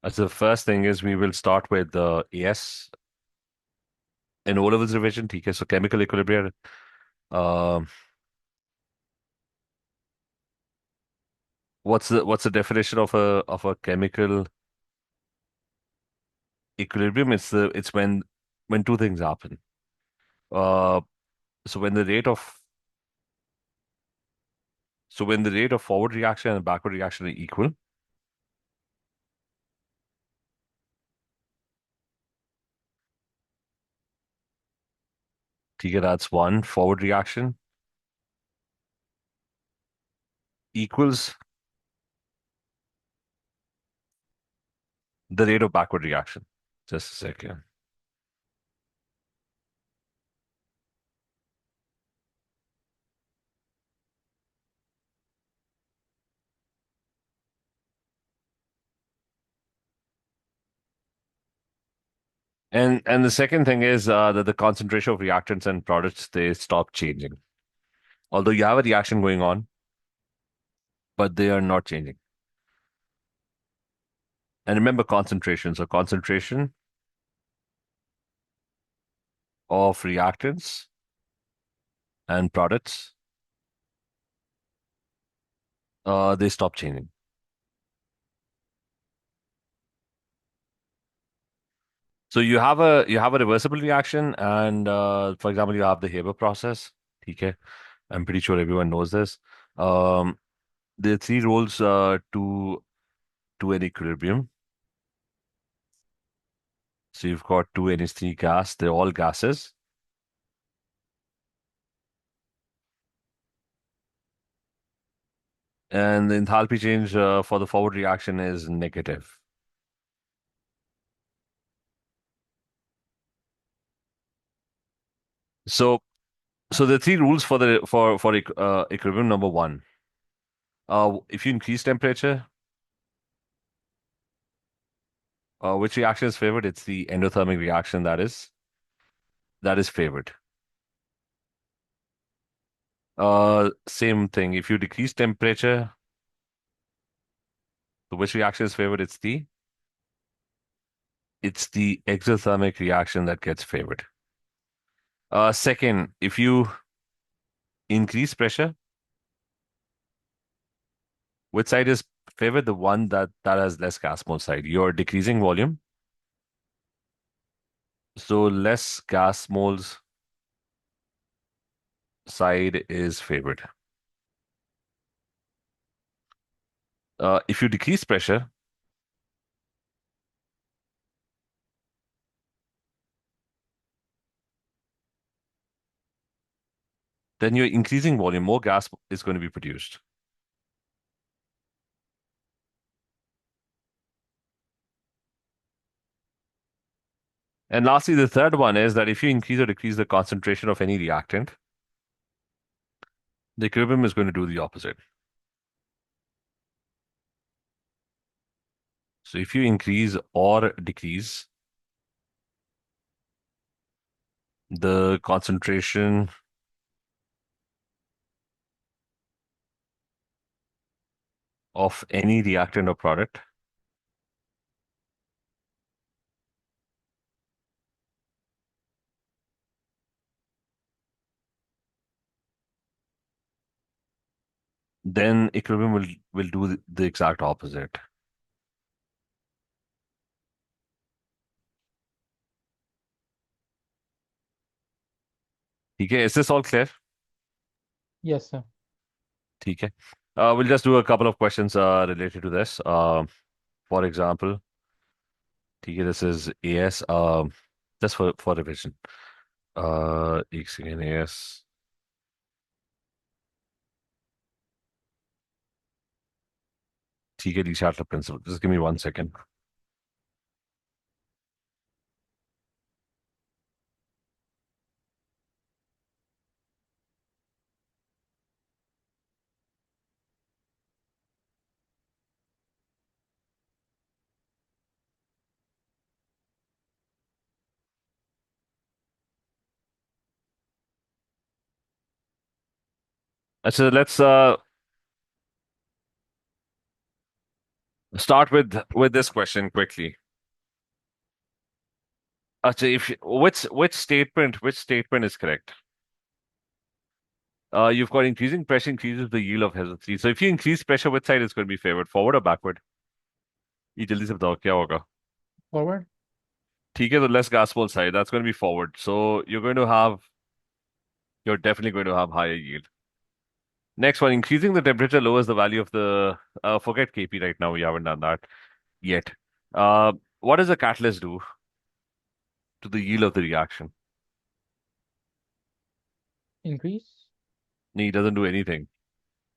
So the first thing is we will start with the AS in O levels revision. ठीक है, so chemical equilibrium. Um, what's the definition of a chemical equilibrium? It's when two things happen. Uh, so when the rate of when the rate of forward reaction and backward reaction are equal. ठीक है, that's one. Forward reaction equals the rate of backward reaction. Just a second. And the second thing is that the concentration of reactants and products they stop changing. Although you have a reaction going on, but they are not changing. And remember concentration. So concentration of reactants and products, they stop changing. So you have a reversible reaction, and for example, you have the Haber process. Okay, I'm pretty sure everyone knows this. Um, there are three rules to an equilibrium. So you've got two NH3 gas. They're all gases. And the enthalpy change for the forward reaction is negative. So, so the three rules for the for equilibrium. Number one, if you increase temperature, which reaction is favored? It's the endothermic reaction that is favored. Same thing. If you decrease temperature, so which reaction is favored? It's the exothermic reaction that gets favored. Second, if you increase pressure, which side is favored? The one that has less gas mole side. You're decreasing volume, so less gas moles side is favored. If you decrease pressure, then you're increasing volume. More gas is going to be produced. And lastly, the third one is that if you increase or decrease the concentration of any reactant, the equilibrium is going to do the opposite. So if you increase or decrease the concentration of any reactant or product, then equilibrium will do the exact opposite. Okay, is this all clear? Yes, sir. Okay. We'll just do a couple of questions related to this. For example, okay, this is AS, just for revision. एक second AS. ठीक है, the Chatelier principle. Just give me 1 second. अच्छा, let's Start with this question quickly. If which statement is correct? You've got increasing pressure increases the yield of hesitancy. So if you increase pressure, which side is going to be favored, forward or backward? ये जल्दी से बताओ क्या होगा. Forward. ठीक है, तो less gas mole side, that's going to be forward. So you're definitely going to have higher yield. Next one, increasing the temperature lowers the value of the, forget KP right now, we haven't done that yet. What does a catalyst do to the yield of the reaction? Increase. No, he doesn't do anything.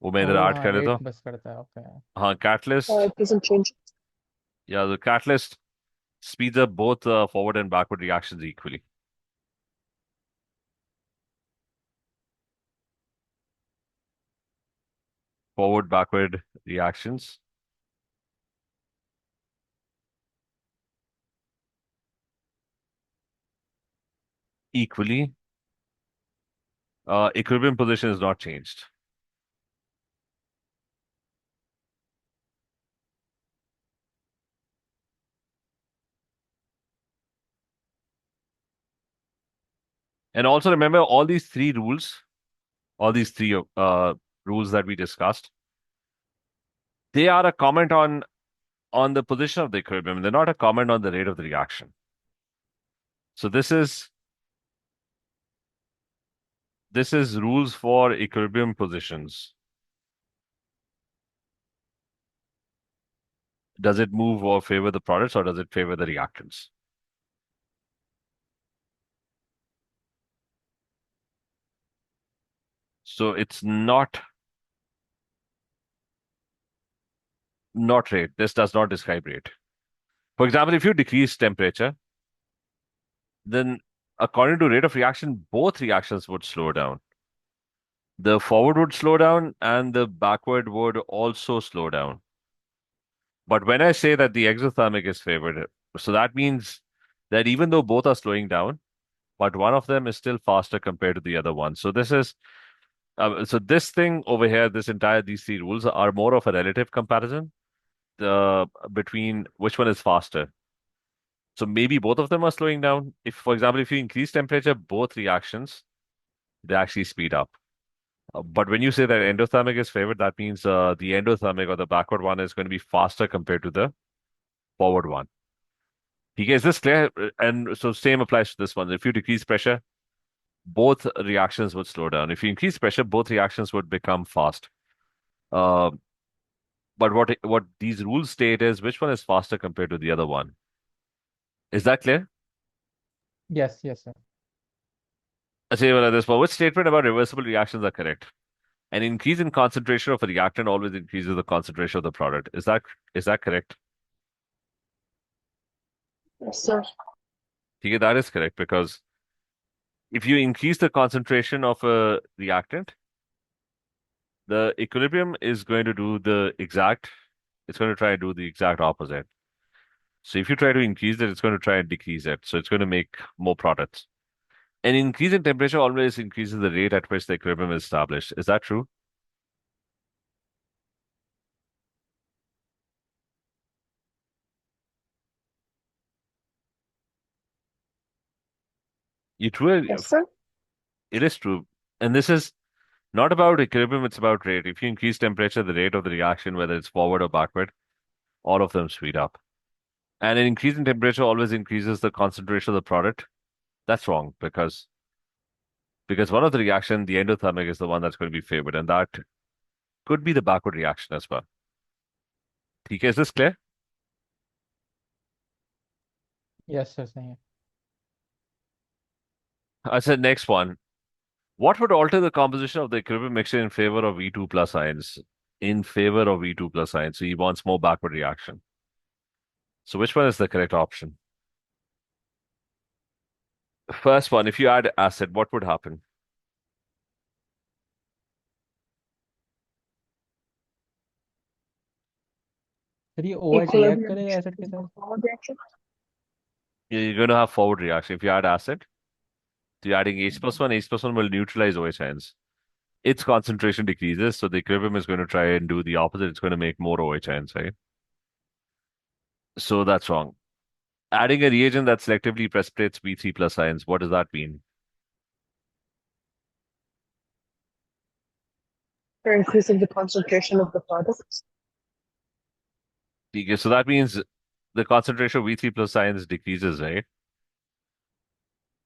वो मैं इधर Oh, add हाँ, कर rate लेता हूँ. बस करता है. Okay. हाँ, catalyst. It doesn't change. Yeah, the catalyst speeds up both forward and backward reactions equally. Forward, backward reactions equally. Equilibrium position is not changed. And also remember all these three rules that we discussed, they are a comment on the position of the equilibrium. They're not a comment on the rate of the reaction. So this is rules for equilibrium positions. Does it move or favor the products or does it favor the reactants? So it's not rate. This does not describe rate. For example, if you decrease temperature, then according to rate of reaction, both reactions would slow down. The forward would slow down and the backward would also slow down. But when I say that the exothermic is favored, so that means that even though both are slowing down, but one of them is still faster compared to the other one. So this thing over here, these three rules are more of a relative comparison between which one is faster. So maybe both of them are slowing down. If, for example, if you increase temperature, both reactions, they actually speed up. But when you say that endothermic is favored, that means the endothermic or the backward one is going to be faster compared to the forward one. Okay, is this clear? And so same applies to this one. If you decrease pressure, both reactions would slow down. If you increase pressure, both reactions would become fast. Uh, but what these rules state is which one is faster compared to the other one. Is that clear? Yes, yes, sir. I say well, this one. Which statement about reversible reactions are correct? An increase in concentration of a reactant always increases the concentration of the product. Is that correct? Yes, sir. Okay, that is correct because if you increase the concentration of a reactant, the equilibrium is going to do it's going to try and do the exact opposite. So if you try to increase it, it's going to try and decrease it. So it's going to make more products. An increase in temperature always increases the rate at which the equilibrium is established. Is that true? You true. Yes, sir. It is true. And this is not about equilibrium, it's about rate. If you increase temperature, the rate of the reaction, whether it's forward or backward, all of them speed up. And an increase in temperature always increases the concentration of the product. That's wrong because one of the reaction, the endothermic, is the one that's going to be favored, and that could be the backward reaction as well. ठीक है, is this clear? Yes, sir. सही है. I said next one. What would alter the composition of the equilibrium mixture in favor of V2 plus ions? In favor of V2 plus ions. So he wants more backward reaction. So which one is the correct option? First one, if you add acid, what would happen? Sir ये OH react Equilibrium करेगा mixture acid के is साथ. a forward reaction. You're going to have forward reaction. If you add acid, so you're adding H plus one will neutralize OH ions. Its concentration decreases, so the equilibrium is going to try and do the opposite. It's going to make more OH ions, right? So that's wrong. Adding a reagent that selectively precipitates B3 plus ions, what does that mean? For increasing the concentration of the product. Okay, so that means the concentration of V3 plus ions decreases, right?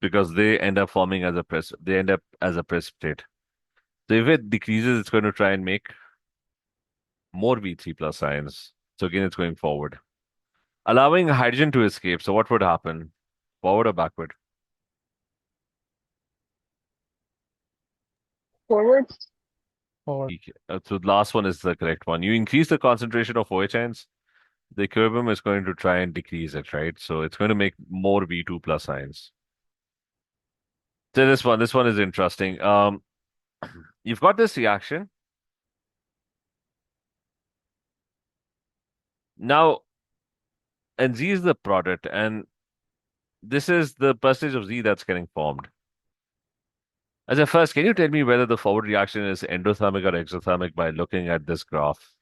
Because they end up forming as a they end up as a precipitate. So if it decreases, it's going to try and make more V3 plus ions. So again, it's going forward. Allowing hydrogen to escape. So what would happen? Forward or backward? Forward. Forward. Okay. So the last one is the correct one. You increase the concentration of OH ions, the equilibrium is going to try and decrease it, right? So it's going to make more V2 plus ions. So this one is interesting. You've got this reaction. Now, and Z is the product, and this is the percentage of Z that's getting formed. As a first, can you tell me whether the forward reaction is endothermic or exothermic by looking at this graph?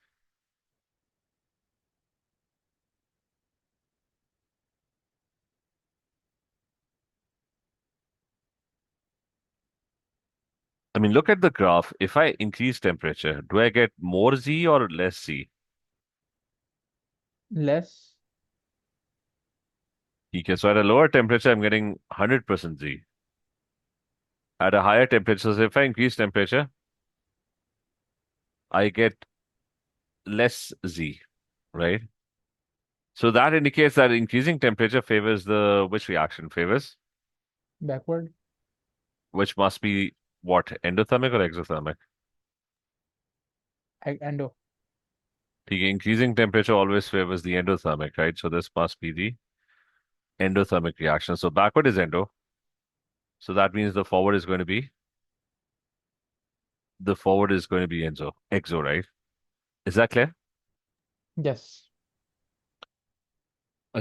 I mean, look at the graph. If I increase temperature, do I get more Z or less Z? Less. Okay, so at a lower temperature, I'm getting 100% Z. At a higher temperature, so if I increase temperature, I get less Z, right? So that indicates that increasing temperature favors the which reaction favors, Backward. which must be what, endothermic or exothermic? Endo. The increasing temperature always favors the endothermic, right? So this must be the endothermic reaction. So backward is endo. So that means the forward is going to be exo, right? Is that clear? Yes.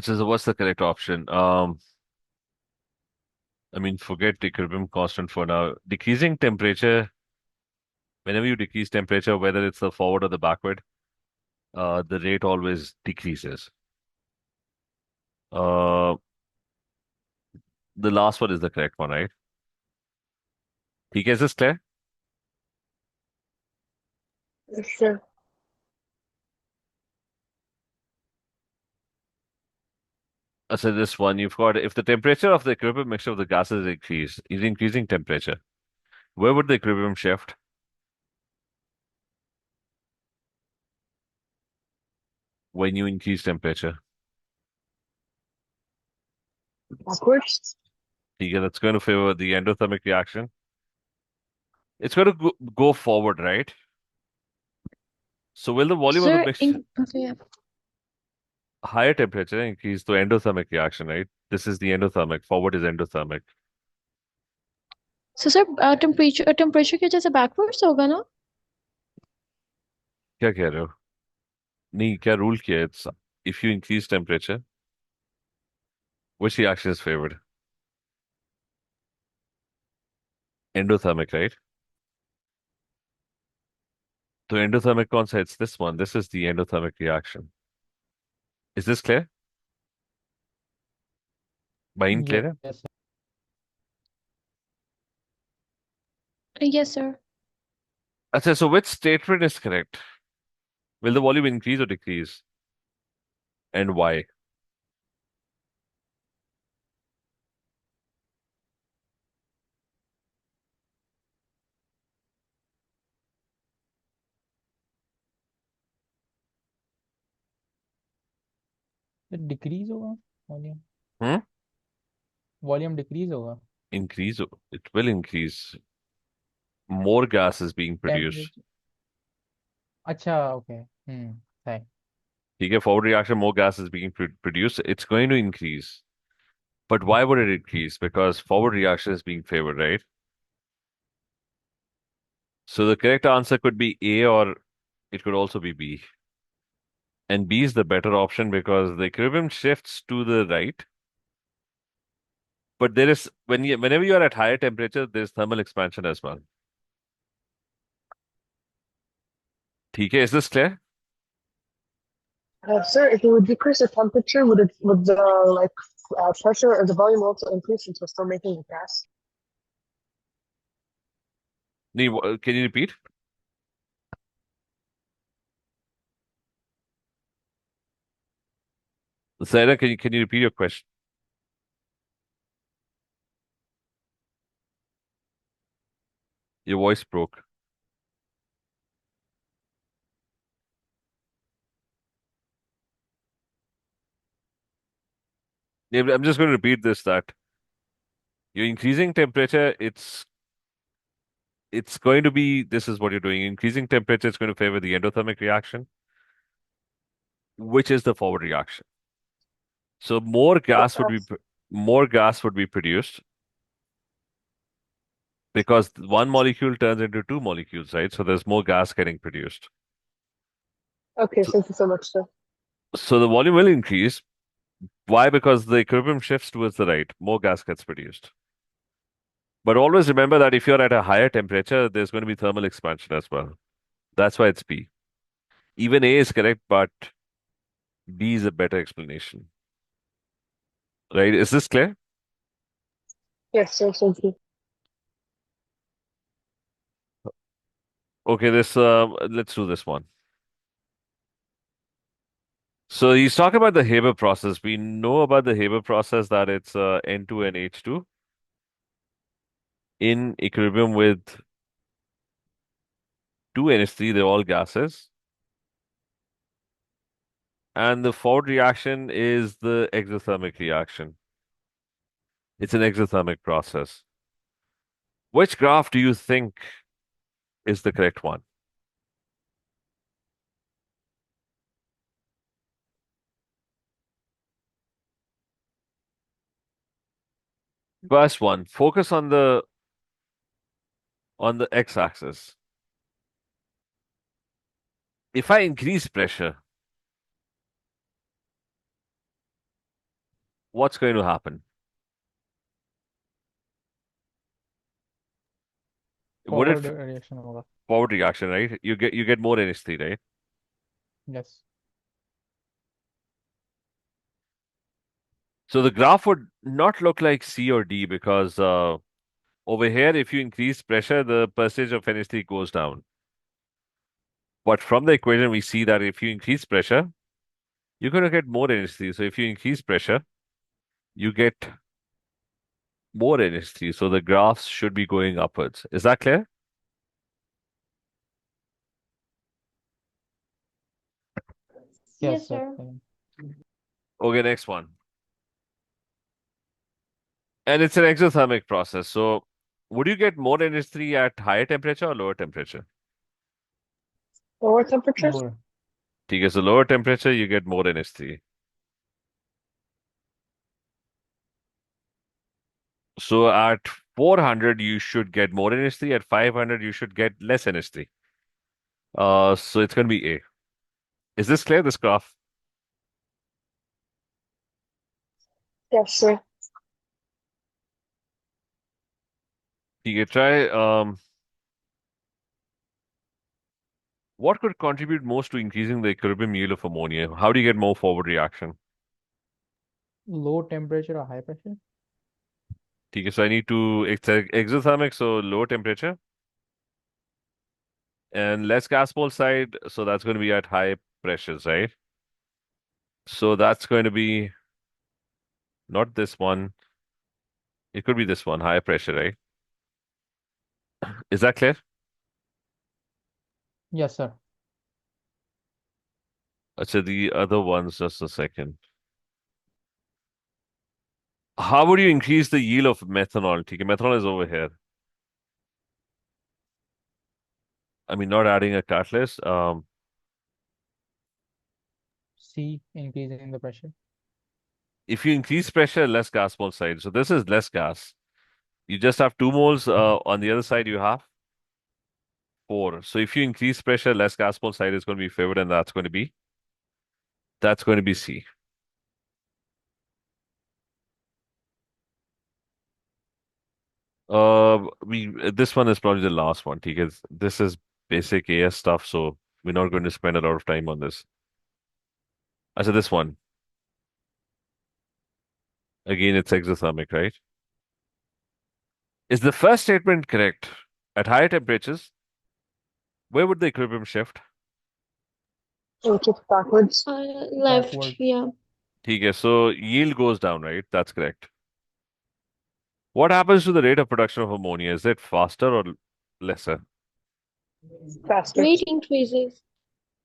So what's the correct option? I mean, forget the equilibrium constant for now. Decreasing temperature, whenever you decrease temperature, whether it's the forward or the backward, the rate always decreases. Uh, the last one is the correct one, right? ठीक है, is this clear? Yes, sir. So this one, you've got if the temperature of the equilibrium mixture of the gases is increasing temperature, where would the equilibrium shift when you increase temperature? Backwards. ठीक है, that's going to favor the endothermic reaction. It's going to go forward, right? So will the volume of the Sir, mixture okay, yeah. higher temperature increase the endothermic reaction, right? This is the endothermic. Forward is endothermic. So sir, temperature की वजह से backwards होगा ना? क्या कह रहे हो? नहीं, क्या रूल किया है? It's if you increase temperature, which reaction is favored? Endothermic, right? तो endothermic कौन सा? It's this one. This is the endothermic reaction. Is this clear? Bain clear है? Yes. Yes, sir. अच्छा, so which statement is correct? Will the volume increase or decrease? And why? Decrease होगा volume. Hmm? Volume decrease होगा. Increase. It will increase. More gas is being produced. Temperature. अच्छा, okay. है. ठीक है, forward reaction, more gas is being produced. It's going to increase. But why would it increase? Because forward reaction is being favored, right? So the correct answer could be A or it could also be B. And B is the better option because the equilibrium shifts to the right. But there is whenever you are at higher temperature, there's thermal expansion as well. ठीक है, is this clear? Sir, if you would decrease the temperature, would the pressure or the volume also increase since we're still making the gas? Can you repeat? Sarah, can you repeat your question? Your voice broke. Yeah, I'm just going to repeat this that you're increasing temperature, it's going to be this is what you're doing. Increasing temperature is going to favor the endothermic reaction, which is the forward reaction. So more gas would be produced because one molecule turns into two molecules, right? So there's more gas getting produced. Okay, So, thank you so much, sir. so the volume will increase. Why? Because the equilibrium shifts towards the right. More gas gets produced. But always remember that if you're at a higher temperature, there's going to be thermal expansion as well. That's why it's B. Even A is correct, but B is a better explanation. Right? Is this clear? Yes, sir, thank you. Okay, this let's do this one. So he's talking about the Haber process. We know about the Haber process that it's N2 and H2 in equilibrium with 2NH3, they're all gases. And the forward reaction is the exothermic reaction. It's an exothermic process. Which graph do you think is the correct one? First one, focus on the x-axis. If I increase pressure, what's going to happen? Would forward it reaction होगा. forward reaction, right? You get more NH3, right? Yes. So the graph would not look like C or D because over here, if you increase pressure, the percentage of NH3 goes down. But from the equation, we see that if you increase pressure, you're going to get more NH3. So if you increase pressure, you get more NH3. So the graphs should be going upwards. Is that clear? Yes, Yes, sir. sir. Okay, next one. And it's an exothermic process. So would you get more NH3 at higher temperature or lower temperature? Lower temperatures? Lower. Okay, so lower temperature, you get more NH3. So at 400, you should get more NH3. At 500, you should get less NH3. So it's going to be A. Is this clear, this graph? Yes, sir. You can try. What could contribute most to increasing the equilibrium yield of ammonia? How do you get more forward reaction? Low temperature or high pressure? Okay, so I need to, it's exothermic, so low temperature and less gas mole side. So that's going to be at high pressures, right? So that's going to be not this one. It could be this one, high pressure, right? Is that clear? Yes, sir. So the other ones, just a second. How would you increase the yield of methanol? Okay, methanol is over here. I mean, not adding a catalyst. C, increasing the pressure. If you increase pressure, less gas mole side. So this is less gas. You just have 2 moles. On the other side, you have 4. So if you increase pressure, less gas mole side is going to be favored, and that's going to be C. We this one is probably the last one because this is basic AS stuff, so we're not going to spend a lot of time on this. So this one, again, it's exothermic, right? Is the first statement correct? At higher temperatures, where would the equilibrium shift? Which is backwards. Left, Backwards. yeah. Okay, so yield goes down, right? That's correct. What happens to the rate of production of ammonia? Is it faster or lesser? Faster. Rate increases.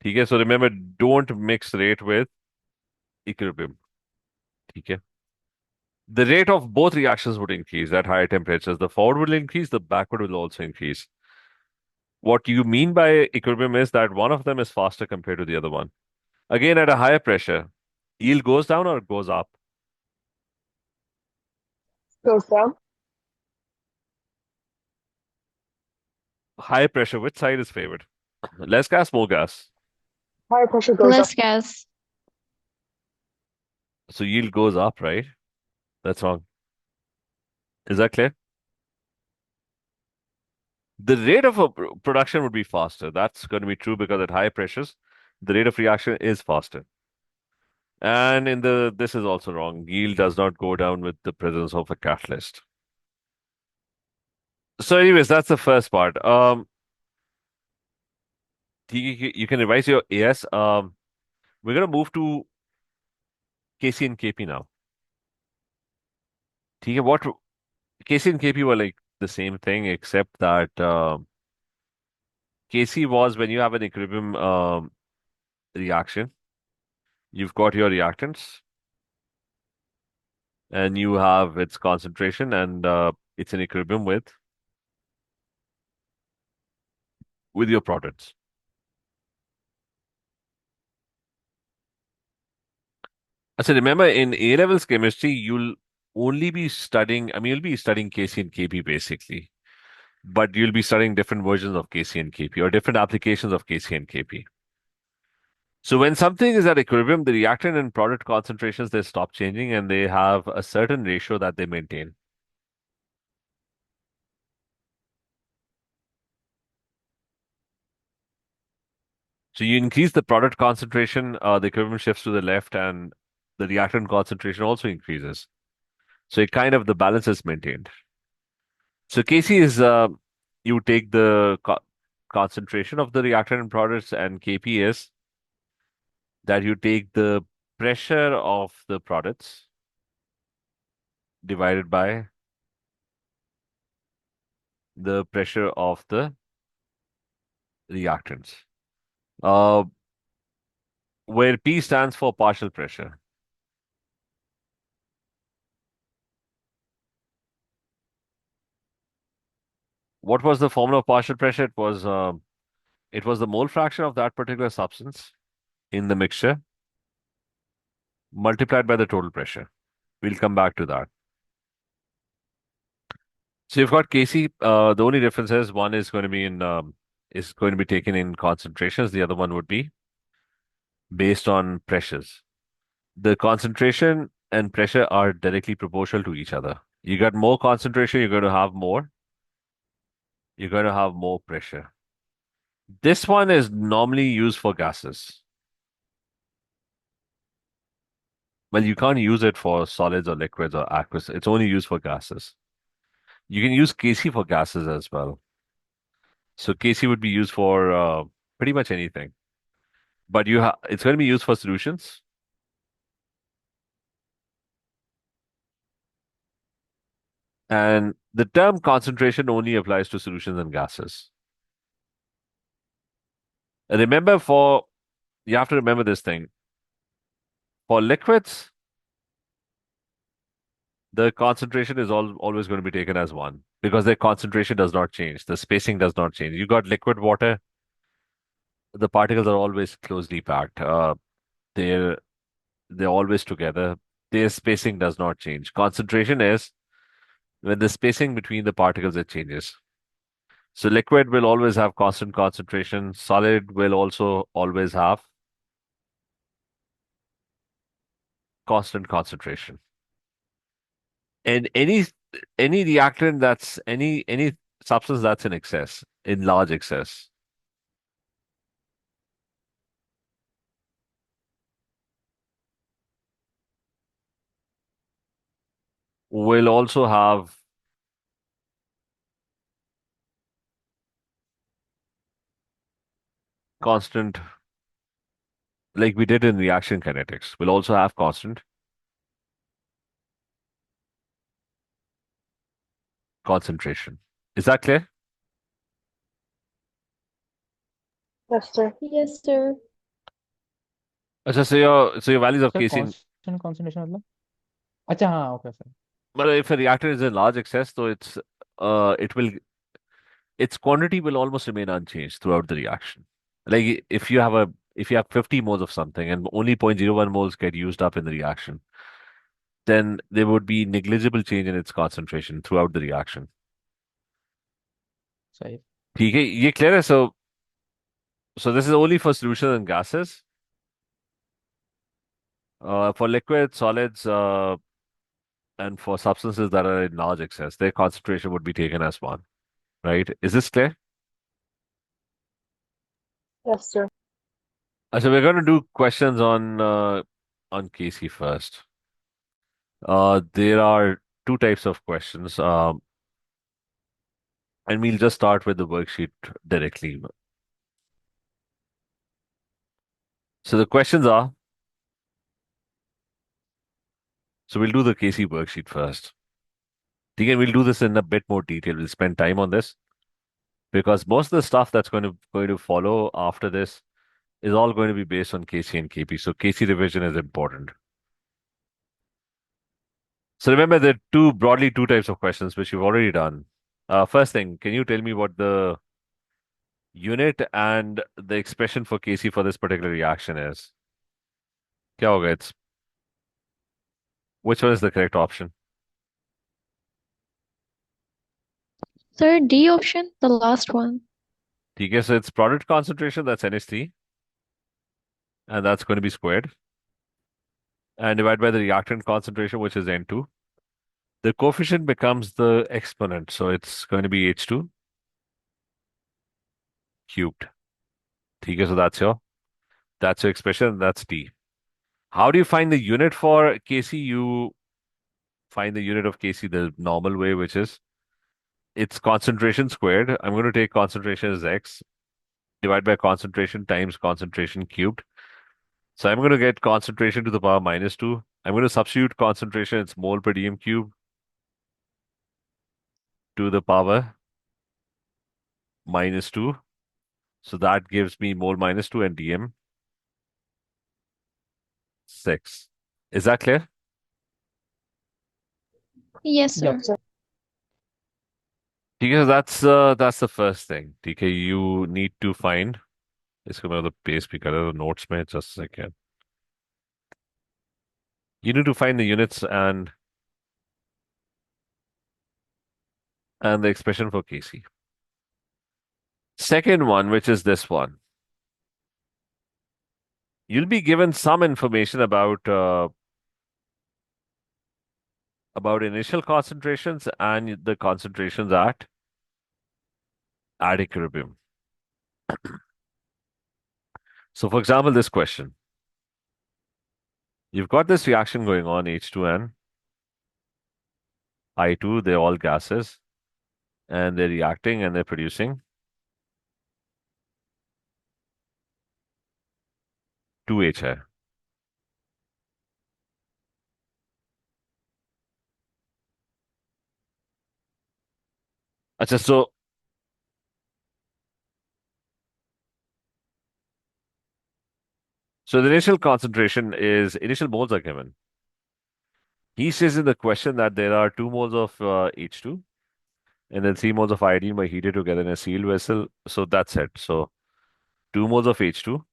Okay, so remember, don't mix rate with equilibrium. Okay. The rate of both reactions would increase at higher temperatures. The forward will increase, the backward will also increase. What you mean by equilibrium is that one of them is faster compared to the other one. Again, at a higher pressure, yield goes down or it goes up? Goes down. High pressure, which side is favored? Less gas, more gas. Higher pressure goes up. Less gas. So yield goes up, right? That's wrong. Is that clear? The rate of production would be faster. That's going to be true because at high pressures, the rate of reaction is faster. And this is also wrong. Yield does not go down with the presence of a catalyst. So, anyways, that's the first part. You can revise your AS. We're gonna move to KC and KP now. What KC and KP were like the same thing, except that KC was when you have an equilibrium reaction. You've got your reactants, and you have its concentration, and it's in equilibrium with your products. So remember, in A levels chemistry, you'll only be studying. I mean, you'll be studying KC and KP basically, but you'll be studying different versions of KC and KP or different applications of KC and KP. So when something is at equilibrium, the reactant and product concentrations they stop changing and they have a certain ratio that they maintain. So you increase the product concentration, the equilibrium shifts to the left, and the reactant concentration also increases. So it kind of the balance is maintained. So Kc is you take the concentration of the reactant and products, and Kp is that you take the pressure of the products divided by the pressure of the reactants. Uh, where P stands for partial pressure. What was the formula of partial pressure? It was the mole fraction of that particular substance in the mixture multiplied by the total pressure. We'll come back to that. So you've got Kc. The only difference is one is going to be taken in concentrations. The other one would be based on pressures. The concentration and pressure are directly proportional to each other. You got more concentration, you're going to have more. You're going to have more pressure. This one is normally used for gases. Well, you can't use it for solids or liquids or aqueous. It's only used for gases. You can use Kc for gases as well. So Kc would be used for pretty much anything. But it's going to be used for solutions. And the term concentration only applies to solutions and gases. And you have to remember this thing. For liquids, the concentration is always going to be taken as one because their concentration does not change. The spacing does not change. You got liquid water, the particles are always closely packed. They're they're always together. Their spacing does not change. Concentration is when the spacing between the particles it changes. So liquid will always have constant concentration. Solid will also always have constant concentration. And any reactant that's any substance that's in excess, in large excess, will also have constant, like we did in reaction kinetics, will also have constant concentration. Is that clear? Yes, sir. Yes, sir. So your values of sir Kc constant concentration मतलब अच्छा हाँ okay sir but if a reactor is in large excess, so it will its quantity will almost remain unchanged throughout the reaction. Like if you have 50 moles of something and only 0.01 moles get used up in the reaction, then there would be negligible change in its concentration throughout the reaction. सही ठीक है ये clear है so this is only for solutions and gases. For liquids, solids, and for substances that are in large excess, their concentration would be taken as one, right? Is this clear? Yes, sir. So we're going to do questions on Casey first. There are two types of questions, and we'll just start with the worksheet directly. So the questions are, so we'll do the Casey worksheet first. Again, we'll do this in a bit more detail. We'll spend time on this because most of the stuff that's going to follow after this is all going to be based on Casey and KP. So Casey revision is important. So remember, there are broadly two types of questions which you've already done. First thing, can you tell me what the unit and the expression for Kc for this particular reaction is? क्या होगा? Which one is the correct option? Sir, D option, the last one. ठीक है, so it's product concentration, that's NH3, and that's going to be squared, and divided by the reactant concentration, which is N2. The coefficient becomes the exponent, so it's going to be H2 cubed. ठीक है, so that's your expression, that's T. How do you find the unit for Kc? You find the unit of Kc the normal way, which is it's concentration squared. I'm going to take concentration as X, divide by concentration times concentration cubed. So I'm going to get concentration to the power -2. I'm going to substitute concentration, it's mole per dm cube to the power -2. So that gives me mole -2 and dm 6. Is that clear? Yes, sir. Yup Sir. Because that's the first thing. Okay, you need to find इसको मैं मतलब paste भी कर रहा हूँ notes में just a second. You need to find the units and the expression for Kc. Second one, which is this one. You'll be given some information about initial concentrations and the concentrations at equilibrium. So, for example, this question. You've got this reaction going on, H2 and I2, they're all gases, and they're reacting and they're producing 2HI. Achha, so the initial concentration is, initial moles are given. He says in the question that there are 2 moles of H2 and then 3 moles of iodine were heated together in a sealed vessel. So that's it. So 2 moles of H2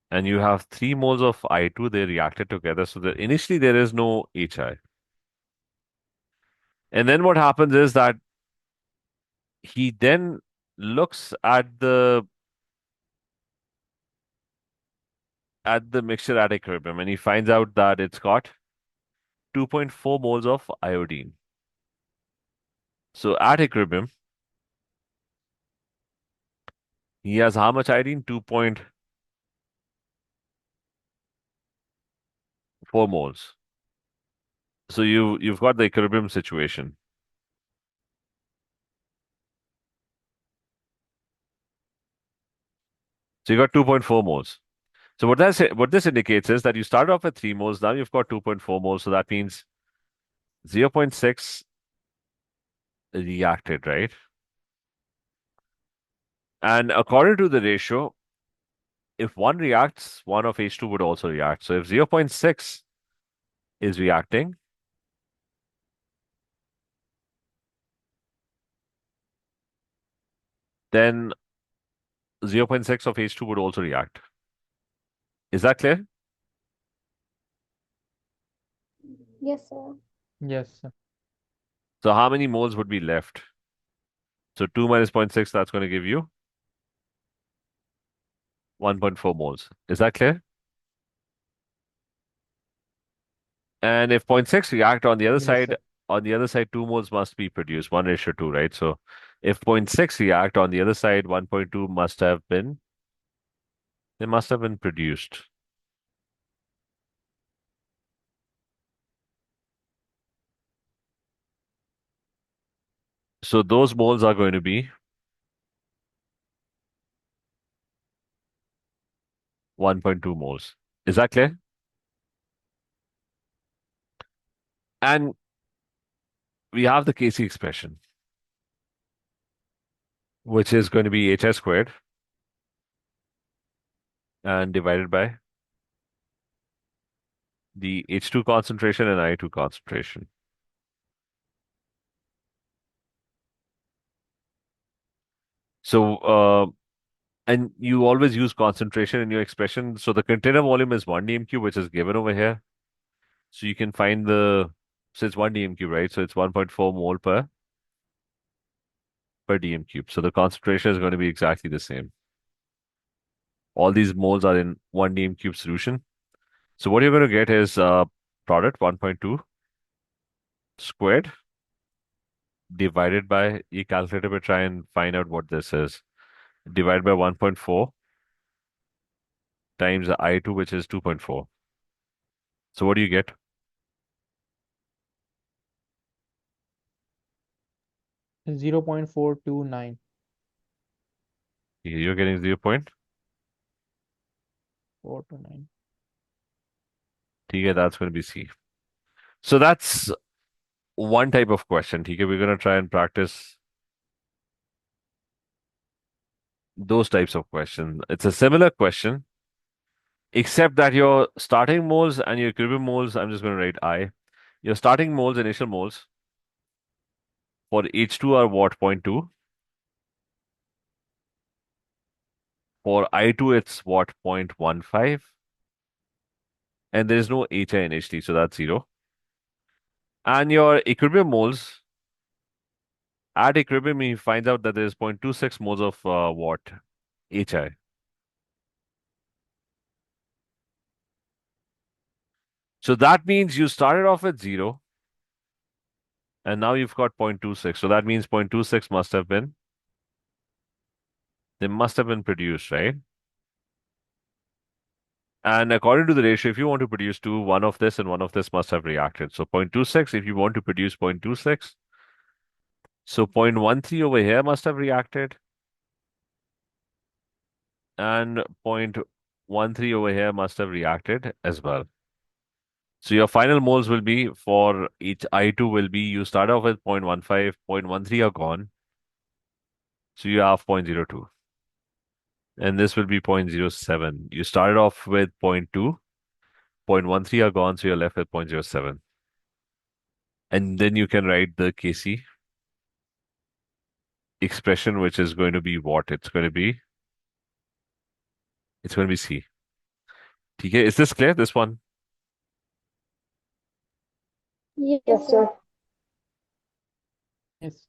and you have 3 moles of I2, they reacted together. So that initially there is no HI. And then what happens is that he then looks at the mixture at equilibrium and he finds out that it's got 2.4 moles of iodine. So at equilibrium, he has how much iodine? 2.4 moles. So you've got the equilibrium situation. So you got 2.4 moles. So what this indicates is that you started off at 3 moles, now you've got 2.4 moles, so that means 0.6 reacted, right? And according to the ratio, if one reacts, one of H2 would also react. So if 0.6 is reacting, then 0.6 of H2 would also react. Is that clear? Yes, sir. Yes, sir. So how many moles would be left? So 2 minus 0.6, that's going to give you 1.4 moles. Is that clear? And if 0.6 react Yes, sir. on the other side, 2 moles must be produced, 1:2, right? So if 0.6 react on the other side, 1.2 they must have been produced. So those moles are going to be 1.2 moles. Is that clear? And we have the Kc expression, which is going to be HI squared and divided by the H2 concentration and I2 concentration. So, and you always use concentration in your expression. So the container volume is 1 dm cube, which is given over here. So you can find so it's 1 dm cube, right? So it's 1.4 mole per dm cube. So the concentration is going to be exactly the same. All these moles are in 1 dm cube solution. So what you're going to get is product 1.2 squared divided by, you calculator will try and find out what this is. Divided by 1.4 times the I2, which is 2.4. So what do you get? 0.429. You're getting 0. 429. Okay, that's going to be C. So that's one type of question. Okay, we're going to try and practice those types of questions. It's a similar question, except that your starting moles and your equilibrium moles, I'm just going to write I. Your starting moles, initial moles for H2 are what? 0.2. For I2, it's what? 0.15. And there is no HI in HT, so that's 0. And your equilibrium moles, at equilibrium, he finds out that there is 0.26 moles of what? HI. So that means you started off at 0 and now you've got 0.26. So that means 0.26 they must have been produced, right? And according to the ratio, if you want to produce two, one of this and one of this must have reacted. So 0.26, if you want to produce 0.26, so 0.13 over here must have reacted, and 0.13 over here must have reacted as well. So your final moles will be for each I2 will be, you start off with 0.15, 0.13 are gone. So you have 0.02. And this will be 0.07. You started off with 0.2, 0.13 are gone, so you're left with 0.07. And then you can write the Kc expression, which is going to be what? It's going to be C. Okay, is this clear? This one? Yes, Yes, sir. sir. Yes.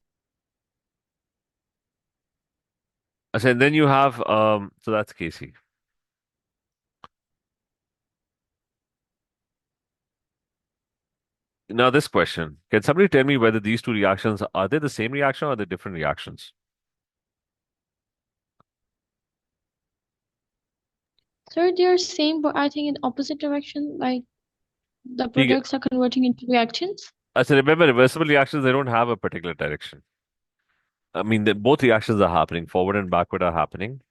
So and then you have so that's Kc. Now this question, can somebody tell me whether these two reactions are they the same reaction or are they different reactions? Sir, they are same, but I think in opposite direction. Like The ठीक है. products are converting into reactions. So remember, reversible reactions, they don't have a particular direction. I mean, both reactions are happening, forward and backward are happening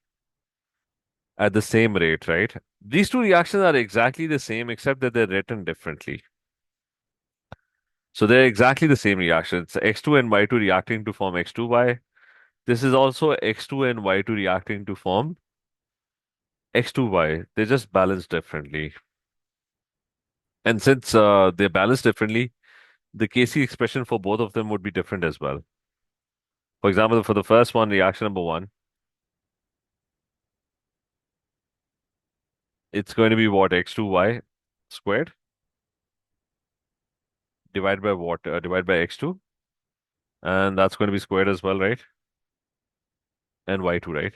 at the same rate, right? These two reactions are exactly the same, except that they're written differently. So they're exactly the same reaction. It's X2 and Y2 reacting to form X2Y. This is also X2 and Y2 reacting to form X2Y. They're just balanced differently. And since they're balanced differently, the Kc expression for both of them would be different as well. For example, for the first one, reaction number one, it's going to be what? X2Y squared divided by what? Divided by X2. And that's going to be squared as well, right? And Y2, right?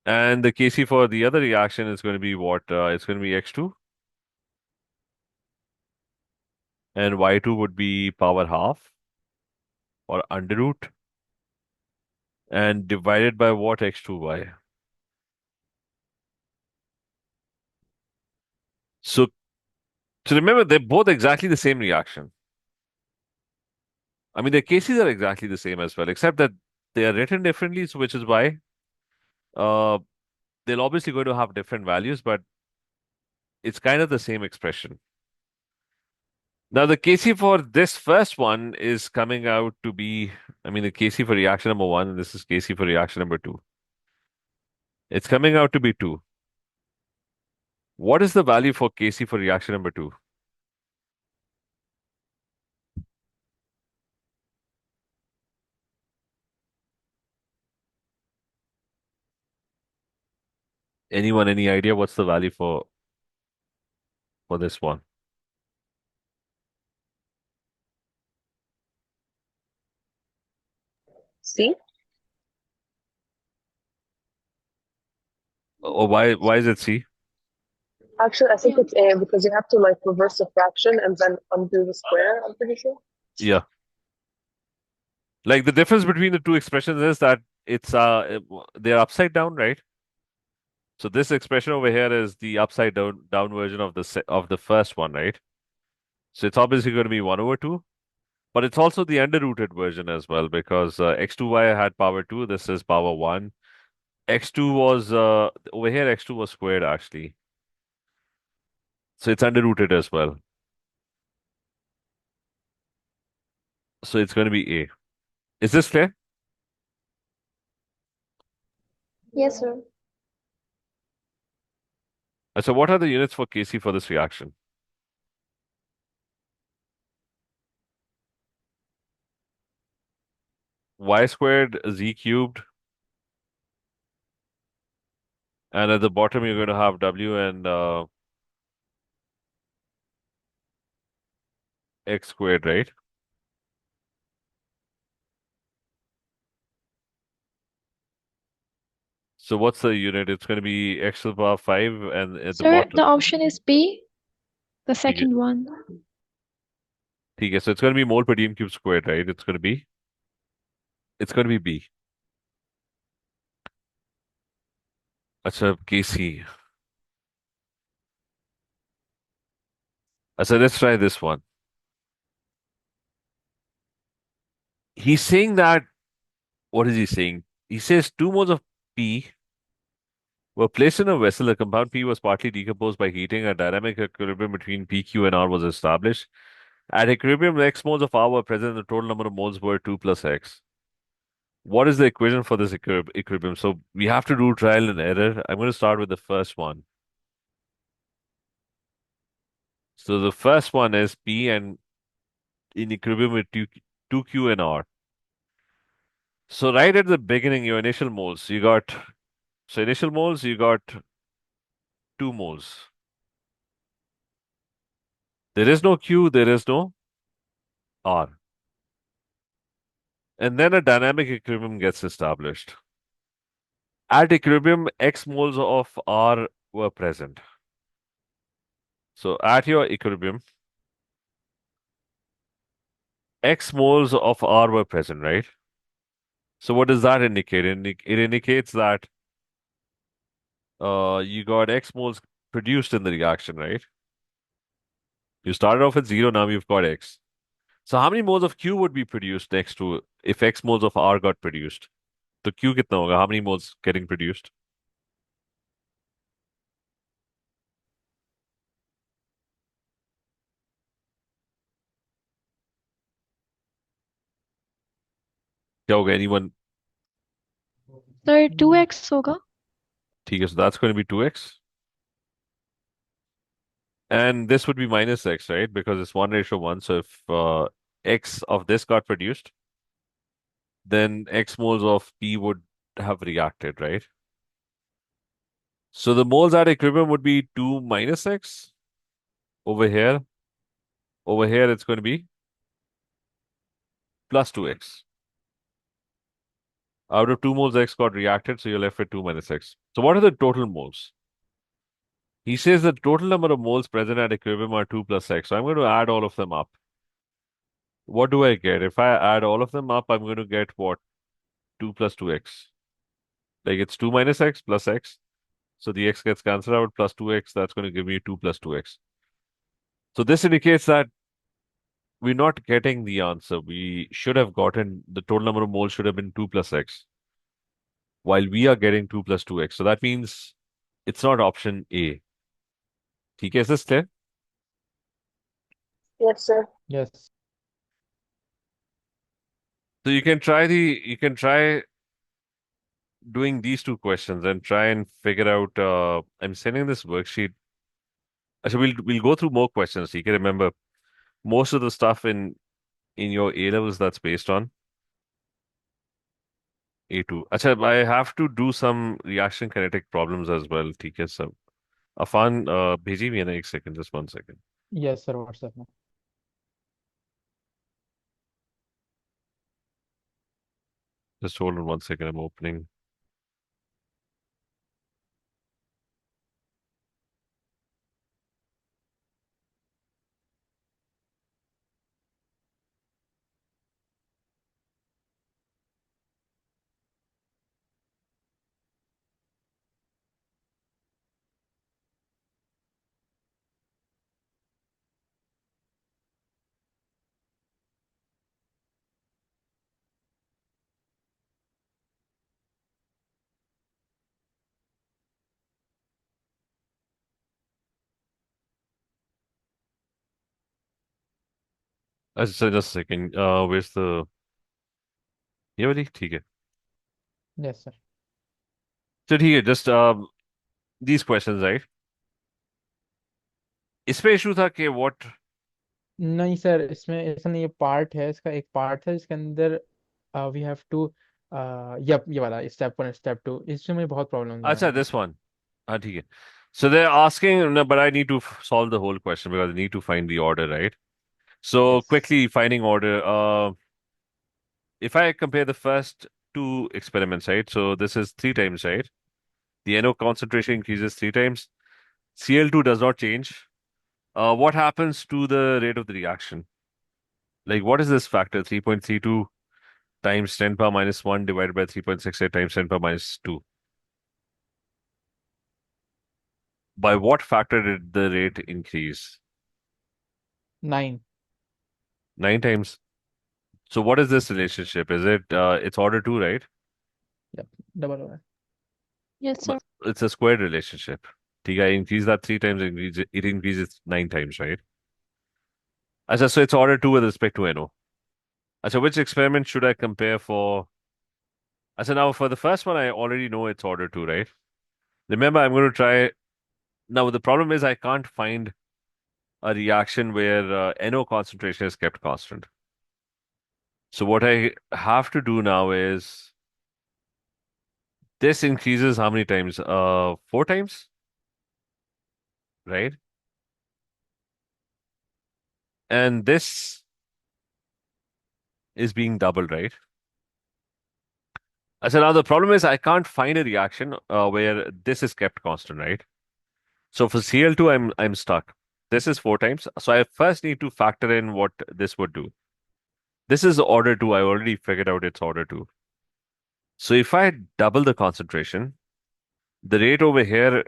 And the Kc for the other reaction is going to be what? It's going to be X2. And Y2 would be power half or under root. And divided by what? X2Y. So to remember, they're both exactly the same reaction. I mean, their cases are exactly the same as well, except that they are written differently, so which is why uh, they're obviously going to have different values, but it's kind of the same expression. Now, the Kc for this first one is coming out to be, I mean, the Kc for reaction number one, and this is Kc for reaction number two. It's coming out to be 2. What is the value for Kc for reaction number two? Anyone, any idea what's the value for this one? C? Or why is it C? Actually, I think it's A because you have to like reverse the fraction and then undo the square, I'm pretty sure. Yeah. Like the difference between the two expressions is that it's they're upside down, right? So this expression over here is the upside down version of of the first one, right? So it's obviously going to be 1 over 2, but it's also the under-rooted version as well because x2y had power 2, this is power 1. X2 was over here, x2 was squared actually. So it's under-rooted as well. So it's going to be A. Is this clear? Yes, sir. So what are the units for Kc for this reaction? Y squared z cubed, and at the bottom you're going to have W and x squared, right? So what's the unit? It's going to be x to the power 5, and at the Sir, bottom, the option is B, the ठीक है, second one. ठीक है. So it's going to be mole per dm cube squared, right? It's going to be B. अच्छा, Kc. So let's try this one. He's saying that, what is he saying? He says 2 moles of P were placed in a vessel. The compound P was partly decomposed by heating. A dynamic equilibrium between P, Q, and R was established. At equilibrium, X moles of R were present. The total number of moles were 2 plus X. What is the equation for this equilibrium? So we have to do trial and error. I'm going to start with the first one. So the first one is P and in equilibrium with 2Q and R. So right at the beginning, your initial moles, initial moles, you got 2 moles. There is no Q, there is no R. And then a dynamic equilibrium gets established. At equilibrium, X moles of R were present. So at your equilibrium, X moles of R were present, right? So what does that indicate? It indicates that you got X moles produced in the reaction, right? You started off with 0, now you've got X. So how many moles of Q would be produced next to if X moles of R got produced? तो Q कितना होगा? How many moles getting produced? क्या होगा? Anyone? Sir, 2x होगा. ठीक है, so that's going to be 2x. And this would be minus X, right? Because it's 1:1. So if X of this got produced, then X moles of P would have reacted, right? So the moles at equilibrium would be 2 minus X over here. Over here, it's going to be plus 2X. Out of 2 moles, X got reacted, so you're left with 2 minus X. So what are the total moles? He says the total number of moles present at equilibrium are 2 plus X. So I'm going to add all of them up. What do I get? If I add all of them up, I'm going to get what? 2 plus 2X. Like it's 2 minus X plus X. So the X gets cancelled out plus 2X. That's going to give me 2 plus 2X. So this indicates that we're not getting the answer. We should have gotten the total number of moles should have been 2 plus X, while we are getting 2 plus 2X. So that means it's not option A. ठीक है, is this clear? Yes, sir. Yes. So you can try doing these two questions and try and figure out. I'm sending this worksheet. So we'll go through more questions. You can remember most of the stuff in your A levels that's based on A2. अच्छा, I have to do some reaction kinetic problems as well. ठीक है सब. अफान भेजी भी है ना? एक second, just 1 second. Yes, sir. WhatsApp में. Just hold on 1 second. I'm opening. अच्छा, just a second. Where's the ये वाली? ठीक है. Yes, sir. तो ठीक है. Just these questions, right? इसमें इशू था कि what? नहीं सर, इसमें ऐसा नहीं. ये पार्ट है, इसका एक पार्ट है जिसके अंदर वी हैव टू ये वाला स्टेप 1 स्टेप 2, इसमें मुझे बहुत प्रॉब्लम आ अच्छा, रही है. this one. हाँ ठीक है. So they're asking, no, but I need to solve the whole question because I need to find the order, right? So Yes. quickly finding order. If I compare the first two experiments, right? So this is 3 times, right? The NO concentration increases 3 times. Cl2 does not change. What happens to the rate of the reaction? Like, what is this factor? 3.32 times 10 power minus 1 divided by 3.68 times 10 power minus 2. By what factor did the rate increase? 9. 9 times. So what is this relationship? Is it, it's order 2, right? Yep. Double हो रहा है. Yes, sir. But it's a squared relationship. ठीक है, increase that 3 times, it increases 9 times, right? Achha, so it's order 2 with respect to NO. Achha, which experiment should I compare for? Achha, now for the first one, I already know it's order 2, right? Remember, I'm going to try. Now, the problem is I can't find a reaction where NO concentration is kept constant. So what I have to do now is this increases how many times? 4 times, right? And this is being doubled, right? So now the problem is I can't find a reaction where this is kept constant, right? So for Cl2, I'm stuck. This is 4 times. So I first need to factor in what this would do. This is order 2. I already figured out it's order 2. So if I double the concentration, the rate over here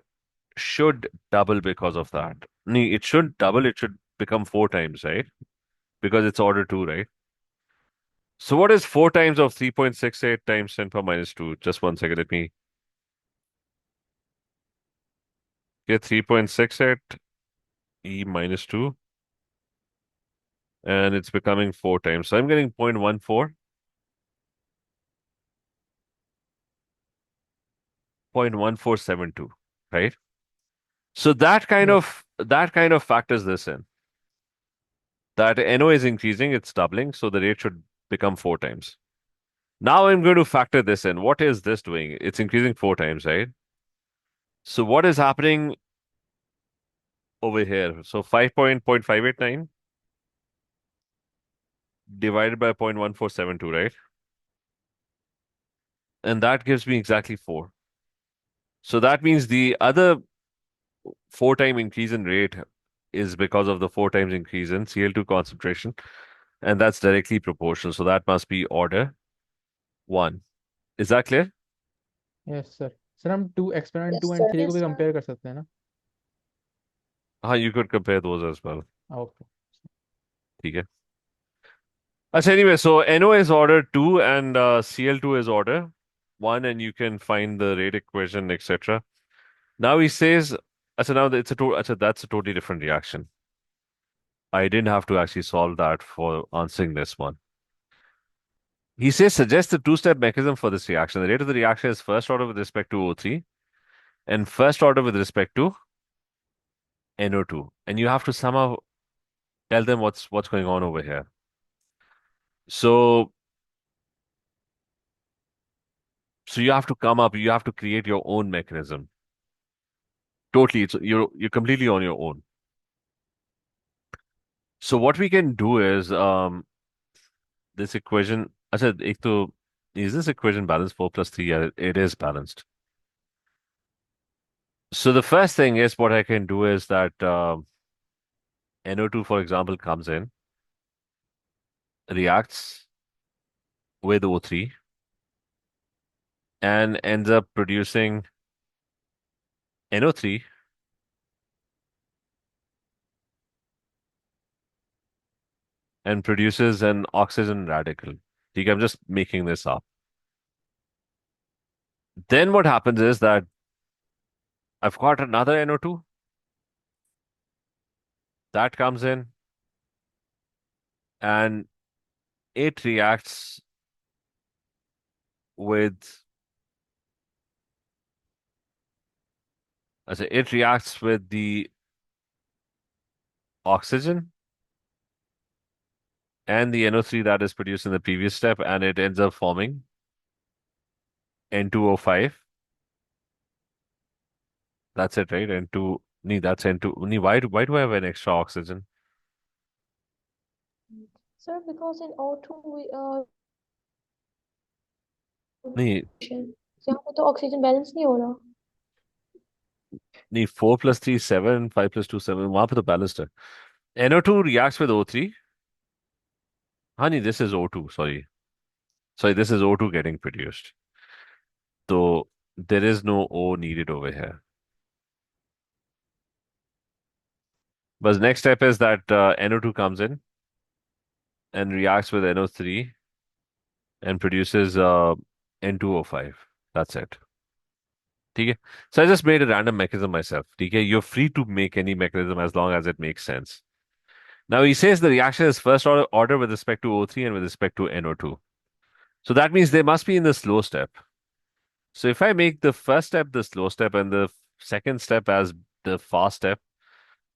should double because of that. It should double, it should become 4 times, right? Because it's order 2, right? So what is 4 times of 3.68 times 10 power minus 2? Just 1 second, let me get 3.68 e minus 2, and it's becoming 4 times. So I'm getting 0.14, 0.1472, right? So Yes. that kind of factors this in. That NO is increasing, it's doubling, so the rate should become 4 times. Now I'm going to factor this in. What is this doing? It's increasing 4 times, right? So what is happening over here? So 5.589 divided by 0.1472, right? And that gives me exactly 4. So that means the other 4 time increase in rate is because of the 4 times increase in Cl2 concentration, and that's directly proportional. So that must be order 1. Is that clear? Yes sir sir हम two experiment Yes, 2 and sir. 3 को Yes, भी sir. Compare कर सकते हैं ना You could compare those as well. Okay ठीक है. Anyway, so NO is order 2 and Cl2 is order 1, and you can find the rate equation, etc. Now he says, now that's a totally different reaction. I didn't have to actually solve that for answering this one. He says, suggest the two-step mechanism for this reaction. The rate of the reaction is first order with respect to O3 and first order with respect to NO2. And you have to somehow tell them what's going on over here. So you have to you have to create your own mechanism. Totally, you're completely on your own. So what we can do is this equation. अच्छा एक तो is this equation balanced 4 + 3? Yeah, it is balanced. So the first thing is what I can do is that NO2, for example, comes in, reacts with O3, and ends up producing NO3 and produces an oxygen radical. ठीक है, I'm just making this up. Then what happens is that I've got another NO2 that comes in and it reacts with it reacts with the oxygen and the NO3 that is produced in the previous step, and it ends up forming N2O5. That's it, right? N2, that's N2. Why do I have an extra oxygen? Sir, because in O2 we Nee, यहाँ पे तो oxygen balance नहीं हो रहा 4 + 3 7, 5 + 2 7. वहां पे तो balanced है. NO2 reacts with O3. This is O2. Sorry, this is O2 getting produced. So there is no O needed over here. But next step is that NO2 comes in and reacts with NO3 and produces N2O5. That's it. Okay. So I just made a random mechanism myself. Okay. You're free to make any mechanism as long as it makes sense. Now he says the reaction is first order with respect to O3 and with respect to NO2. So that means they must be in the slow step. So if I make the first step the slow step and the second step as the fast step,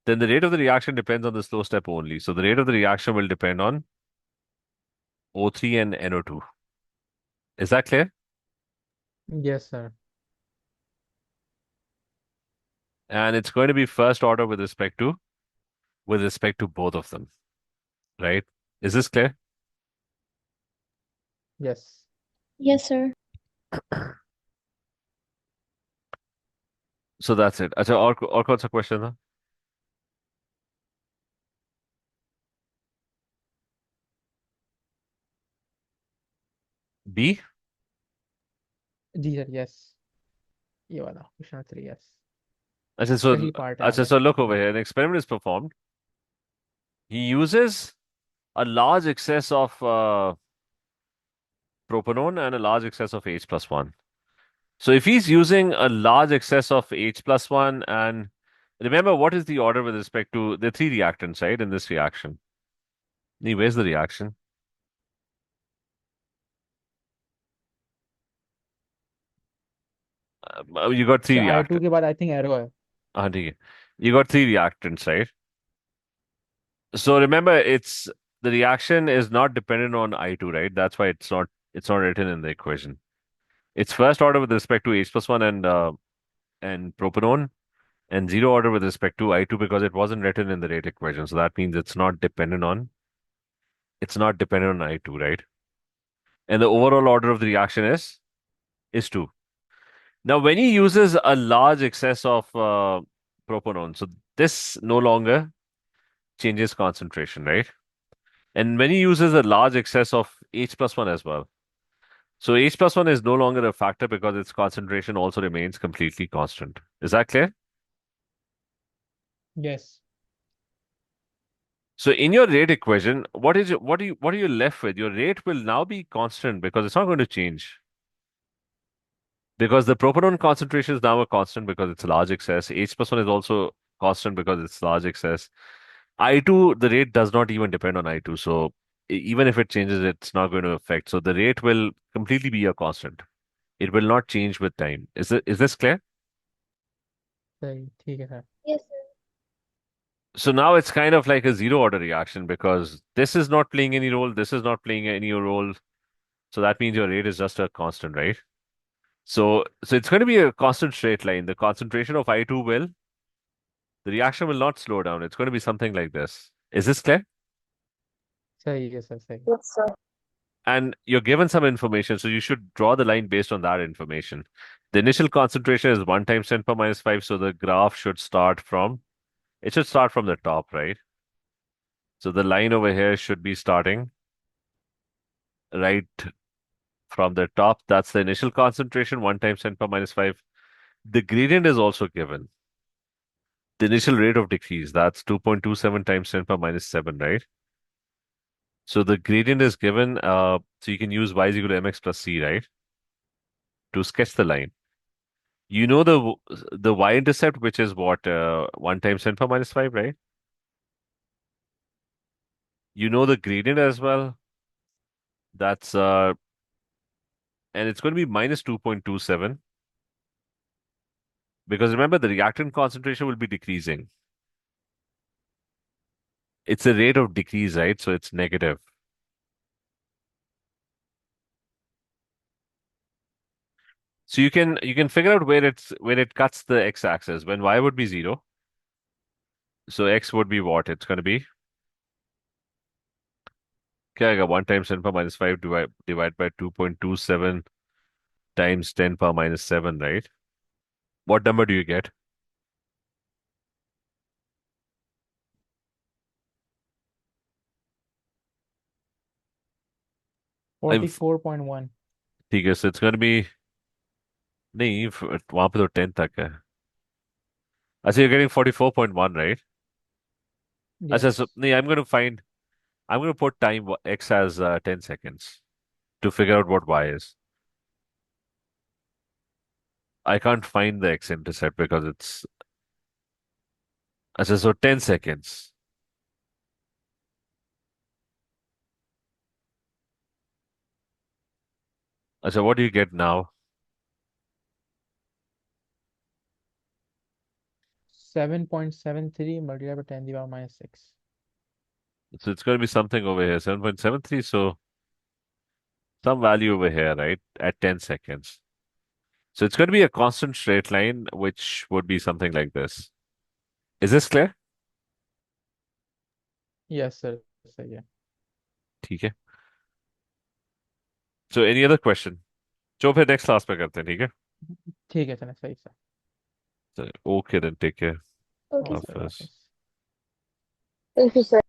then the rate of the reaction depends on the slow step only. So the rate of the reaction will depend on O3 and NO2. Is that clear? Yes sir And it's going to be first order with respect to both of them, right? Is this clear? Yes Yes, sir. So that's it. अच्छा और कौन सा question था? B? जी sir yes ये वाला question 3 yes अच्छा, सही part है आगे। so look over here. An experiment is performed. He uses a large excess of propanone and a large excess of H plus one. So if he's using a large excess of H plus one, and remember what is the order with respect to the three reactants, right? In this reaction. Where's the reaction? You got three sir I2 reactants. के बाद I think arrow है। हाँ ठीक है. You got three reactants, right? So remember, it's the reaction is not dependent on I2, right? That's why it's not written in the equation. It's first order with respect to H plus one and propanone, and zero order with respect to I2 because it wasn't written in the rate equation. So that means it's not dependent on I2, right? And the overall order of the reaction is two. Now, when he uses a large excess of propanone, so this no longer changes concentration, right? And when he uses a large excess of H plus one as well. So H plus one is no longer a factor because its concentration also remains completely constant. Is that clear? Yes. So in your rate equation, what are you left with? Your rate will now be constant because it's not going to change. Because the propanone concentration is now a constant because it's a large excess. H plus one is also constant because it's large excess. I2, the rate does not even depend on I2. So even if it changes, it's not going to affect. So the rate will completely be a constant. It will not change with time. Is this clear? सही ठीक है sir. Yes, sir. So now it's kind of like a zero order reaction because this is not playing any role, this is not playing any role. So that means your rate is just a constant, right? So it's going to be a constant straight line. The concentration of I2 the reaction will not slow down. It's going to be something like this. Is this clear? सही है sir सही। Yes, sir. And you're given some information, so you should draw the line based on that information. The initial concentration is 1 times 10 per minus 5, so the graph should start from the top, right? So the line over here should be starting right from the top. That's the initial concentration, 1 times 10 per minus 5. The gradient is also given. The initial rate of decrease, that's 2.27 times 10 per minus 7, right? So the gradient is given, so you can use y is equal to mx plus c, right? To sketch the line. You know the y-intercept, which is what, 1 times 10 per minus 5, right? You know the gradient as well. That's, and it's going to be minus 2.27 because remember the reactant concentration will be decreasing. It's a rate of decrease, right? So it's negative. So you can figure out where it cuts the x-axis when y would be 0. So x would be what? It's going to be क्या आएगा 1 times 10 power minus 5 divide by 2.27 times 10 power minus 7, right? What number do you get? I'm 44.1। ठीक है, so it's going to be नहीं वहां पे तो 10 तक है. अच्छा, you're getting 44.1, right? अच्छा, यस। so नहीं, I'm going to put time x as 10 seconds to figure out what y is. I can't find the x-intercept because it's अच्छा, so 10 seconds. अच्छा, what do you get now? 7.73 multiplied by 10 to the power minus 6। So it's going to be something over here, 7.73. So some value over here, right? At 10 seconds. So it's going to be a constant straight line, which would be something like this. Is this clear? Yes sir सही है। ठीक है. So any other question? जो फिर next class पे करते हैं, ठीक है? ठीक है सर सही sir. So, okay then, take care. Okay, okay sir. Sir Hafiz. वापस। Thank you, sir.